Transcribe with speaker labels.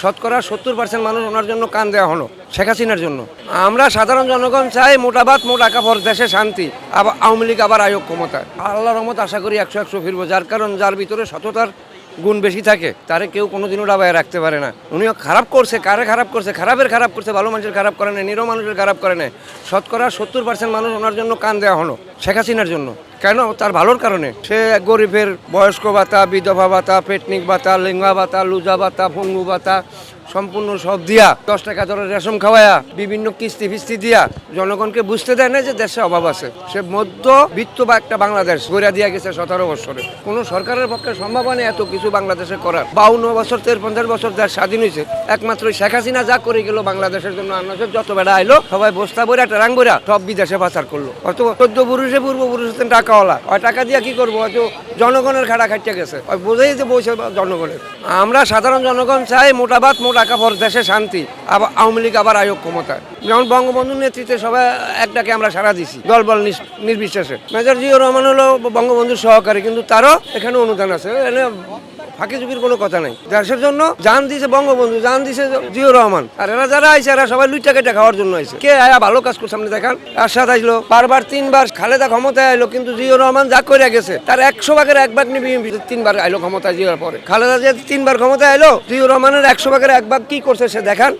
Speaker 1: শতকরা 70% মানুষ ওনার জন্য কান দেওয়া হলো শেখ হাসিনার জন্য। আমরা সাধারণ জনগণ চাই মোটা ভাত মোটা কাপড়, দেশে শান্তি, আবার আওয়ামী লীগ আবার আয়োগ ক্ষমতায়। আল্লাহর রহমত আশা করি 100 ফিরবো। যার কারণ যার ভিতরে সততার গুণ বেশি থাকে তারে কেউ কোনোদিনও ডাবায় রাখতে পারে না। উনিও খারাপ করছে, কারে খারাপ করছে, খারাপ করছে, ভালো মানুষের খারাপ করে নেয়, নিরহ মানুষের খারাপ করে নেয়। শতকরা 70% মানুষ ওনার জন্য কান দেওয়া হলো শেখ হাসিনার জন্য। কেন? তার ভালোর কারণে। সে গরিবের বয়স্ক ভাতা, বিধবা ভাতা, পেটনিক ভাতা, লিঙ্গা ভাতা, লুজা ভাতা, ভঙ্গু ভাতা সম্পূর্ণ সব দিয়া 10 টাকা ধরে রেশম খাওয়ায়া বিভিন্ন কিস্তি ফিস্তি দিয়া জনগণকে বুঝতে দেয় না যে দেশে অভাব আছে। সে মধ্যবিত্ত বা একটা বাংলাদেশ গড়িয়া দিয়া গেছে 17 বছরে। কোনো সরকারের পক্ষে সম্ভব নেই এত কিছু বাংলাদেশে করার। 52 বছর 53 বছর দেশ স্বাধীন হয়েছে, একমাত্র শেখ হাসিনা যা করে গেল বাংলাদেশের জন্য। মানুষের যত বেড়া আইলো সবাই বস্তা বইরা টারাং বইরা সব বিদেশে পাচার করলো। অত 14 পুরুষে পূর্বপুরুষ টাকাওয়ালা, ওই টাকা দিয়া কি করবো? হয়তো জনগণের খাড়া খাইতে গেছে, ওই বোঝাই যে বসে জনগণের। আমরা সাধারণ জনগণ চাই মোটা ভাত মোটা কাপড়, দেশে শান্তি, আবার আওয়ামী লীগ আবার আয়োগ ক্ষমতায়। যেমন বঙ্গবন্ধুর নেতৃত্বে সবাই একটাকে আমরা সাড়া দিছি দলবল নির্বিশেষে। মেজর জিয়াউর রহমান হলো বঙ্গবন্ধুর সহকারী, কিন্তু তারও এখানে অনুদান আছে। ফাঁকি ঝুঁকির কোনো কথা নাই। দেশের জন্য জান দিছে বঙ্গবন্ধু, জান দিছে জিয়াউর রহমান। আর এরা যারা আইছে এরা সবাই লুইটা কেটে খাওয়ার জন্য আইছে। কে আয়া ভালো কাজ করছে আপনি দেখান। আরশাদ আইলো বারবার 3 বার, খালেদা ক্ষমতায় আইলো, কিন্তু জিয়াউর রহমান যা করে গেছে তার 100 ভাগের 1 ভাগ নিবি। 3 বার আইলো ক্ষমতায় জিয়ার পরে। খালেদা যে 3 বার ক্ষমতায় আইলো, জিয়াউর রহমানের 100 ভাগের 1 ভাগ কি করছে সে দেখান।